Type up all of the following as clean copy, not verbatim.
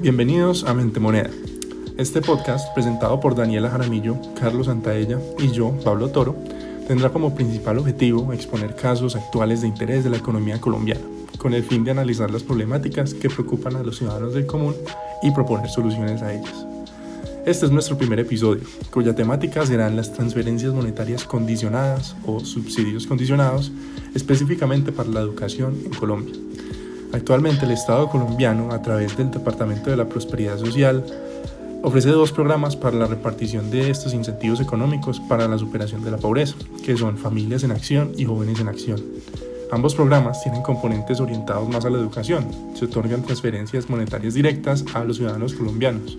Bienvenidos a Mente Moneda. Este podcast, presentado por Daniela Jaramillo, Carlos Santaella y yo, Pablo Toro, tendrá como principal objetivo exponer casos actuales de interés de la economía colombiana, con el fin de analizar las problemáticas que preocupan a los ciudadanos del común y proponer soluciones a ellas. Este es nuestro primer episodio, cuya temática serán las transferencias monetarias condicionadas o subsidios condicionados, específicamente para la educación en Colombia. Actualmente el Estado colombiano, a través del Departamento de la Prosperidad Social, ofrece 2 programas para la repartición de estos incentivos económicos para la superación de la pobreza, que son Familias en Acción y Jóvenes en Acción. Ambos programas tienen componentes orientados más a la educación. Se otorgan transferencias monetarias directas a los ciudadanos colombianos,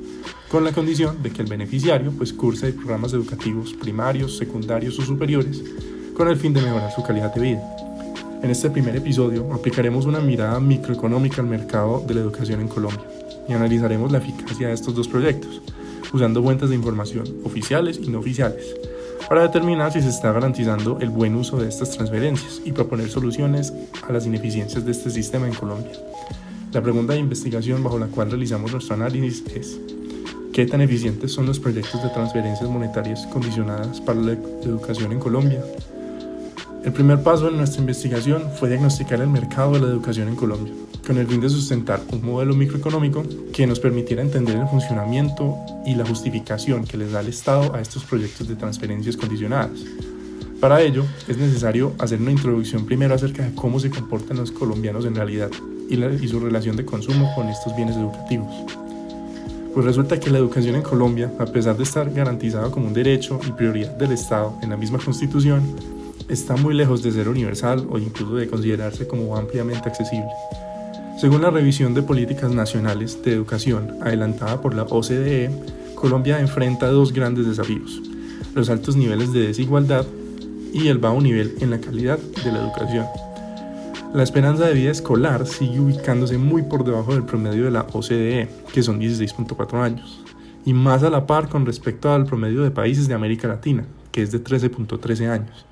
con la condición de que el beneficiario curse programas educativos primarios, secundarios o superiores, con el fin de mejorar su calidad de vida. En este primer episodio aplicaremos una mirada microeconómica al mercado de la educación en Colombia y analizaremos la eficacia de estos 2 proyectos, usando fuentes de información oficiales y no oficiales, para determinar si se está garantizando el buen uso de estas transferencias y proponer soluciones a las ineficiencias de este sistema en Colombia. La pregunta de investigación bajo la cual realizamos nuestro análisis es: ¿qué tan eficientes son los proyectos de transferencias monetarias condicionadas para la educación en Colombia? El primer paso en nuestra investigación fue diagnosticar el mercado de la educación en Colombia, con el fin de sustentar un modelo microeconómico que nos permitiera entender el funcionamiento y la justificación que les da el Estado a estos proyectos de transferencias condicionadas. Para ello, es necesario hacer una introducción primero acerca de cómo se comportan los colombianos en realidad y su relación de consumo con estos bienes educativos. Pues resulta que la educación en Colombia, a pesar de estar garantizada como un derecho y prioridad del Estado en la misma Constitución, está muy lejos de ser universal o incluso de considerarse como ampliamente accesible. Según la revisión de políticas nacionales de educación adelantada por la OCDE, Colombia enfrenta 2 grandes desafíos: los altos niveles de desigualdad y el bajo nivel en la calidad de la educación. La esperanza de vida escolar sigue ubicándose muy por debajo del promedio de la OCDE, que son 16.4 años, y más a la par con respecto al promedio de países de América Latina, que es de 13.13 años.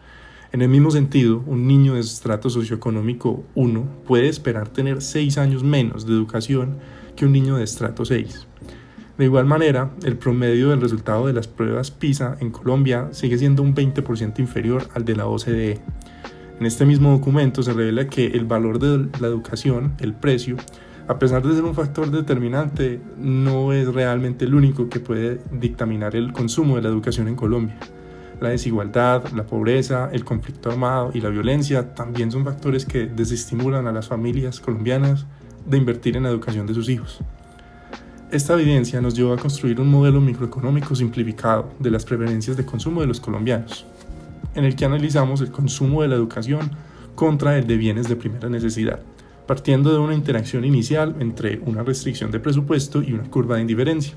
En el mismo sentido, un niño de estrato socioeconómico 1 puede esperar tener 6 años menos de educación que un niño de estrato 6. De igual manera, el promedio del resultado de las pruebas PISA en Colombia sigue siendo un 20% inferior al de la OCDE. En este mismo documento se revela que el valor de la educación, el precio, a pesar de ser un factor determinante, no es realmente el único que puede dictaminar el consumo de la educación en Colombia. La desigualdad, la pobreza, el conflicto armado y la violencia también son factores que desestimulan a las familias colombianas de invertir en la educación de sus hijos. Esta evidencia nos llevó a construir un modelo microeconómico simplificado de las preferencias de consumo de los colombianos, en el que analizamos el consumo de la educación contra el de bienes de primera necesidad, partiendo de una interacción inicial entre una restricción de presupuesto y una curva de indiferencia.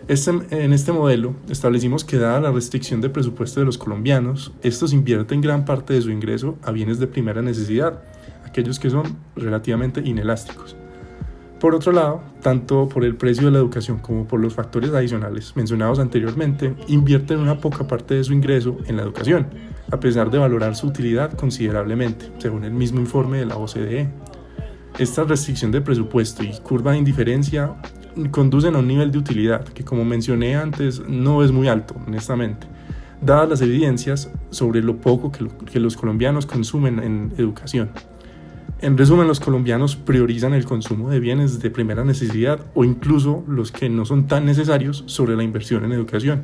En este modelo establecimos que, dada la restricción de presupuesto de los colombianos, estos invierten gran parte de su ingreso a bienes de primera necesidad, aquellos que son relativamente inelásticos. Por otro lado, tanto por el precio de la educación como por los factores adicionales mencionados anteriormente, invierten una poca parte de su ingreso en la educación, a pesar de valorar su utilidad considerablemente, según el mismo informe de la OCDE. Esta restricción de presupuesto y curva de indiferencia conducen a un nivel de utilidad que, como mencioné antes, no es muy alto, honestamente, dadas las evidencias sobre lo poco que los colombianos consumen en educación. En resumen, los colombianos priorizan el consumo de bienes de primera necesidad o incluso los que no son tan necesarios sobre la inversión en educación.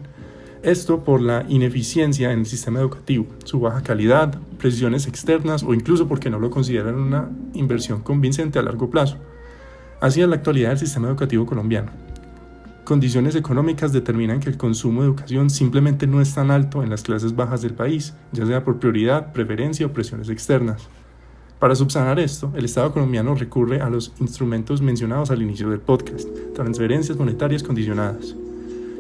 Esto por la ineficiencia en el sistema educativo, su baja calidad, presiones externas o incluso porque no lo consideran una inversión convincente a largo plazo. Así es la actualidad del sistema educativo colombiano. Condiciones económicas determinan que el consumo de educación simplemente no es tan alto en las clases bajas del país, ya sea por prioridad, preferencia o presiones externas. Para subsanar esto, el Estado colombiano recurre a los instrumentos mencionados al inicio del podcast: transferencias monetarias condicionadas.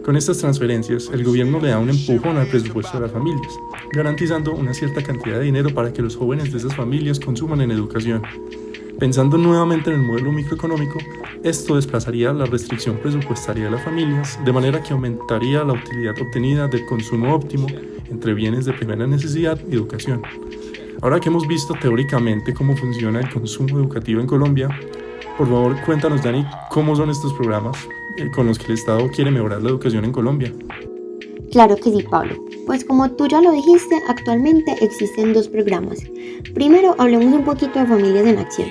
Con estas transferencias, el gobierno le da un empujón al presupuesto de las familias, garantizando una cierta cantidad de dinero para que los jóvenes de esas familias consuman en educación. Pensando nuevamente en el modelo microeconómico, esto desplazaría la restricción presupuestaria de las familias, de manera que aumentaría la utilidad obtenida del consumo óptimo entre bienes de primera necesidad y educación. Ahora que hemos visto teóricamente cómo funciona el consumo educativo en Colombia, Por favor, cuéntanos, Dani, cómo son estos programas con los que el Estado quiere mejorar la educación en Colombia. Claro que sí, Pablo. Pues como tú ya lo dijiste, actualmente existen 2 programas. Primero, hablemos un poquito de Familias en Acción.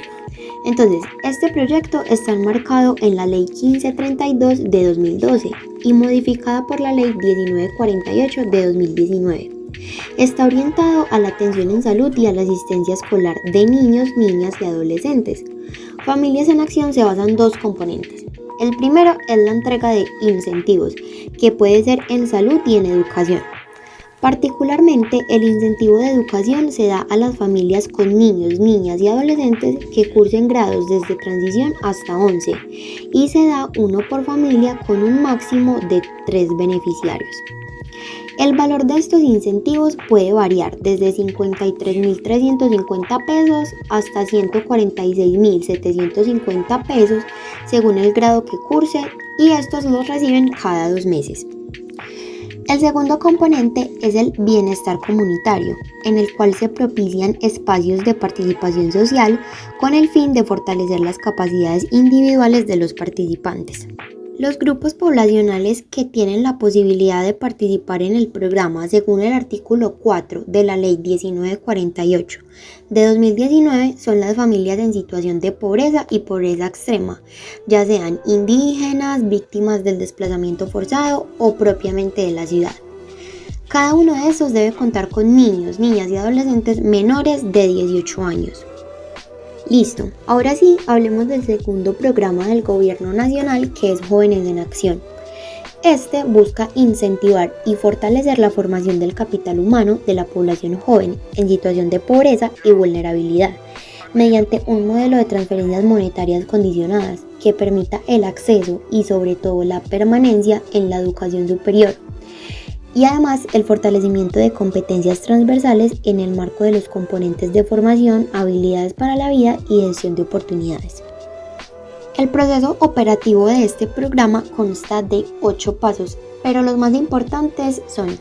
Entonces, este proyecto está enmarcado en la Ley 1532 de 2012 y modificada por la Ley 1948 de 2019. Está orientado a la atención en salud y a la asistencia escolar de niños, niñas y adolescentes. Familias en Acción se basa en 2 componentes. El primero es la entrega de incentivos, que puede ser en salud y en educación. Particularmente, el incentivo de educación se da a las familias con niños, niñas y adolescentes que cursen grados desde transición hasta 11 y se da uno por familia con un máximo de 3 beneficiarios. El valor de estos incentivos puede variar desde 53.350 pesos hasta 146.750 pesos según el grado que curse y estos los reciben cada 2 meses. El segundo componente es el bienestar comunitario, en el cual se propician espacios de participación social con el fin de fortalecer las capacidades individuales de los participantes. Los grupos poblacionales que tienen la posibilidad de participar en el programa según el artículo 4 de la Ley 1948 de 2019 son las familias en situación de pobreza y pobreza extrema, ya sean indígenas, víctimas del desplazamiento forzado o propiamente de la ciudad. Cada uno de esos debe contar con niños, niñas y adolescentes menores de 18 años. Listo, ahora sí, hablemos del segundo programa del Gobierno Nacional que es Jóvenes en Acción. Este busca incentivar y fortalecer la formación del capital humano de la población joven en situación de pobreza y vulnerabilidad, mediante un modelo de transferencias monetarias condicionadas que permita el acceso y sobre todo la permanencia en la educación superior. Y además el fortalecimiento de competencias transversales en el marco de los componentes de formación, habilidades para la vida y gestión de oportunidades. El proceso operativo de este programa consta de 8 pasos, pero los más importantes son: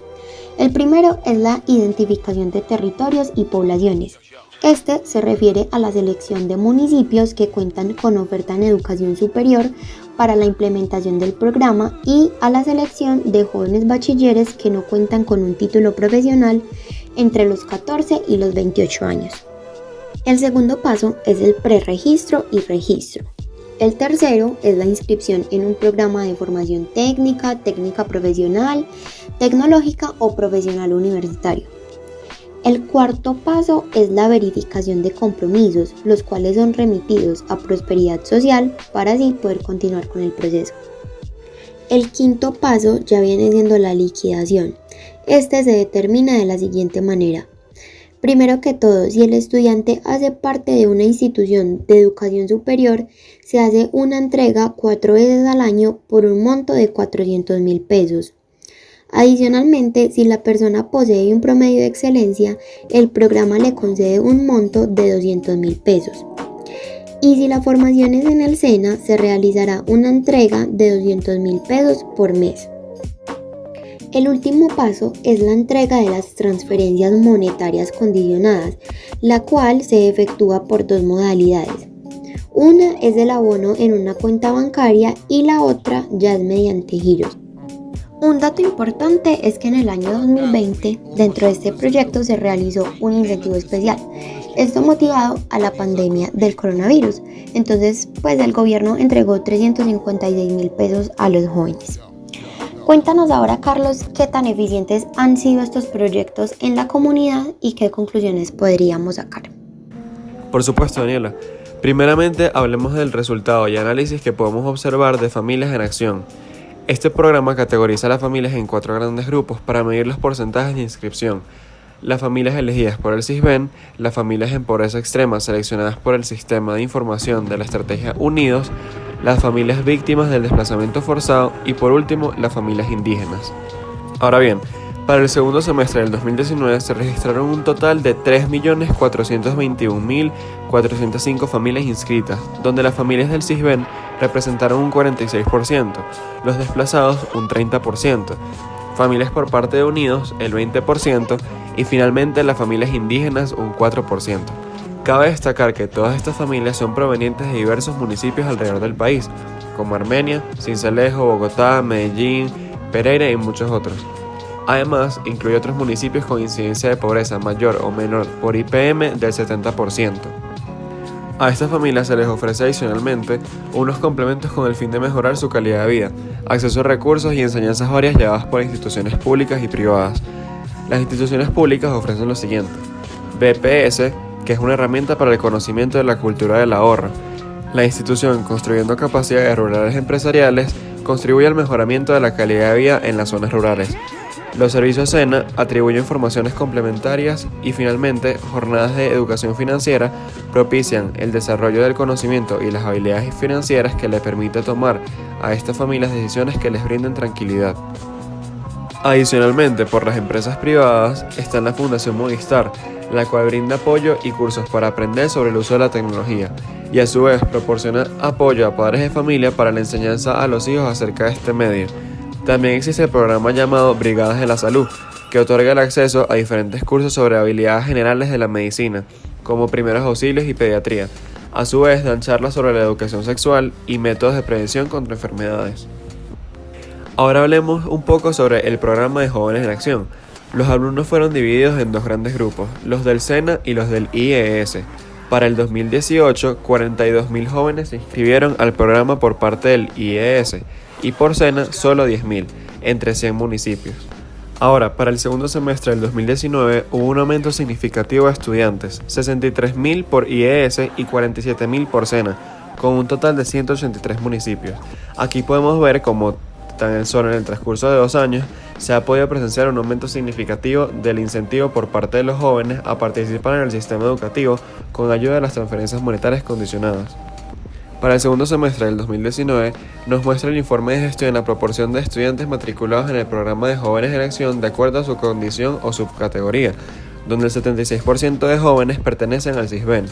el primero es la identificación de territorios y poblaciones. Este se refiere a la selección de municipios que cuentan con oferta en educación superior para la implementación del programa y a la selección de jóvenes bachilleres que no cuentan con un título profesional entre los 14 y los 28 años. El segundo paso es el preregistro y registro. El tercero es la inscripción en un programa de formación técnica, técnica profesional, tecnológica o profesional universitario. El cuarto paso es la verificación de compromisos, los cuales son remitidos a Prosperidad Social para así poder continuar con el proceso. El quinto paso ya viene siendo la liquidación. Este se determina de la siguiente manera. Primero que todo, si el estudiante hace parte de una institución de educación superior, se hace una entrega 4 veces al año por un monto de 400.000 pesos. Adicionalmente, si la persona posee un promedio de excelencia, el programa le concede un monto de 200.000 pesos. Y si la formación es en el SENA, se realizará una entrega de 200.000 pesos por mes. El último paso es la entrega de las transferencias monetarias condicionadas, la cual se efectúa por 2 modalidades. Una es el abono en una cuenta bancaria y la otra ya es mediante giros. Un dato importante es que en el año 2020, dentro de este proyecto se realizó un incentivo especial. Esto motivado a la pandemia del coronavirus. Entonces, el gobierno entregó 356.000 pesos a los jóvenes. Cuéntanos ahora, Carlos, qué tan eficientes han sido estos proyectos en la comunidad y qué conclusiones podríamos sacar. Por supuesto, Daniela. Primeramente, hablemos del resultado y análisis que podemos observar de Familias en Acción. Este programa categoriza a las familias en 4 grandes grupos para medir los porcentajes de inscripción. Las familias elegidas por el SISBEN, las familias en pobreza extrema seleccionadas por el Sistema de Información de la Estrategia Unidos, las familias víctimas del desplazamiento forzado y por último las familias indígenas. Ahora bien, para el segundo semestre del 2019 se registraron un total de 3.421.405 familias inscritas, donde las familias del SISBEN representaron un 46%, los desplazados un 30%, familias por parte de Unidos el 20% y finalmente las familias indígenas un 4%. Cabe destacar que todas estas familias son provenientes de diversos municipios alrededor del país, como Armenia, Sincelejo, Bogotá, Medellín, Pereira y muchos otros. Además, incluye otros municipios con incidencia de pobreza mayor o menor por IPM del 70%. A estas familias se les ofrece adicionalmente unos complementos con el fin de mejorar su calidad de vida, acceso a recursos y enseñanzas varias llevadas por instituciones públicas y privadas. Las instituciones públicas ofrecen lo siguiente: BPS, que es una herramienta para el conocimiento de la cultura del ahorro. La institución, construyendo capacidades rurales empresariales, contribuye al mejoramiento de la calidad de vida en las zonas rurales. Los servicios SENA atribuyen formaciones complementarias y finalmente jornadas de educación financiera propician el desarrollo del conocimiento y las habilidades financieras que le permite tomar a estas familias decisiones que les brinden tranquilidad. Adicionalmente, por las empresas privadas está la Fundación Movistar, la cual brinda apoyo y cursos para aprender sobre el uso de la tecnología y a su vez proporciona apoyo a padres de familia para la enseñanza a los hijos acerca de este medio. También existe el programa llamado Brigadas de la Salud, que otorga el acceso a diferentes cursos sobre habilidades generales de la medicina, como primeros auxilios y pediatría. A su vez, dan charlas sobre la educación sexual y métodos de prevención contra enfermedades. Ahora hablemos un poco sobre el programa de Jóvenes en Acción. Los alumnos fueron divididos en dos grandes grupos, los del SENA y los del IES. Para el 2018, 42.000 jóvenes se inscribieron al programa por parte del IES y por SENA solo 10.000, entre 100 municipios. Ahora, para el segundo semestre del 2019 hubo un aumento significativo de estudiantes, 63.000 por IES y 47.000 por SENA, con un total de 183 municipios. Aquí podemos ver cómo tan solo en el transcurso de 2 años se ha podido presenciar un aumento significativo del incentivo por parte de los jóvenes a participar en el sistema educativo con ayuda de las transferencias monetarias condicionadas. Para el segundo semestre del 2019 nos muestra el informe de gestión la proporción de estudiantes matriculados en el programa de Jóvenes en Acción de acuerdo a su condición o subcategoría, donde el 76% de jóvenes pertenecen al CISBEN,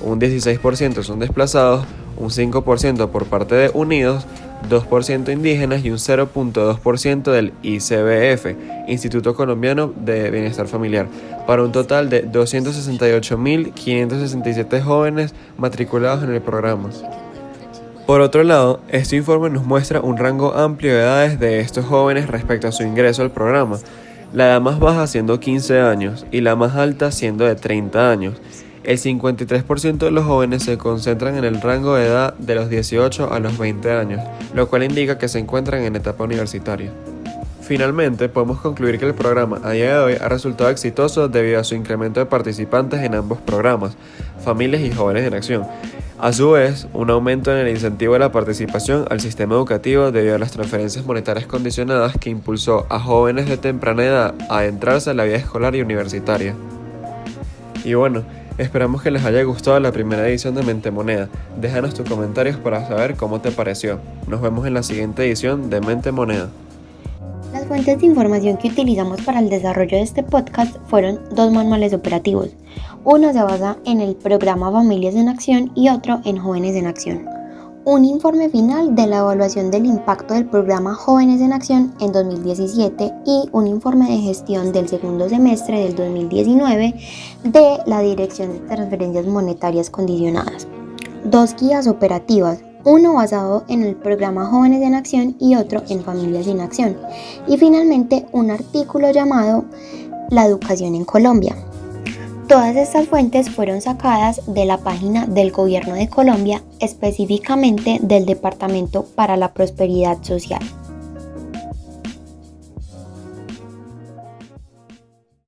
un 16% son desplazados, un 5% por parte de Unidos, 2% indígenas y un 0.2% del ICBF, Instituto Colombiano de Bienestar Familiar, para un total de 268.567 jóvenes matriculados en el programa. Por otro lado, este informe nos muestra un rango amplio de edades de estos jóvenes respecto a su ingreso al programa, la edad más baja siendo 15 años y la más alta siendo de 30 años. El 53% de los jóvenes se concentran en el rango de edad de los 18 a los 20 años, lo cual indica que se encuentran en etapa universitaria. Finalmente, podemos concluir que el programa a día de hoy ha resultado exitoso debido a su incremento de participantes en ambos programas, familias y jóvenes en acción. A su vez, un aumento en el incentivo de la participación al sistema educativo debido a las transferencias monetarias condicionadas que impulsó a jóvenes de temprana edad a adentrarse a la vida escolar y universitaria. Y bueno, esperamos que les haya gustado la primera edición de Mente Moneda. Déjanos tus comentarios para saber cómo te pareció. Nos vemos en la siguiente edición de Mente Moneda. Las fuentes de información que utilizamos para el desarrollo de este podcast fueron 2 manuales operativos. Uno se basa en el programa Familias en Acción y otro en Jóvenes en Acción. Un informe final de la evaluación del impacto del programa Jóvenes en Acción en 2017 y un informe de gestión del segundo semestre del 2019 de la Dirección de Transferencias Monetarias Condicionadas. 2 guías operativas, uno basado en el programa Jóvenes en Acción y otro en Familias en Acción. Y finalmente un artículo llamado La educación en Colombia. Todas estas fuentes fueron sacadas de la página del Gobierno de Colombia, específicamente del Departamento para la Prosperidad Social.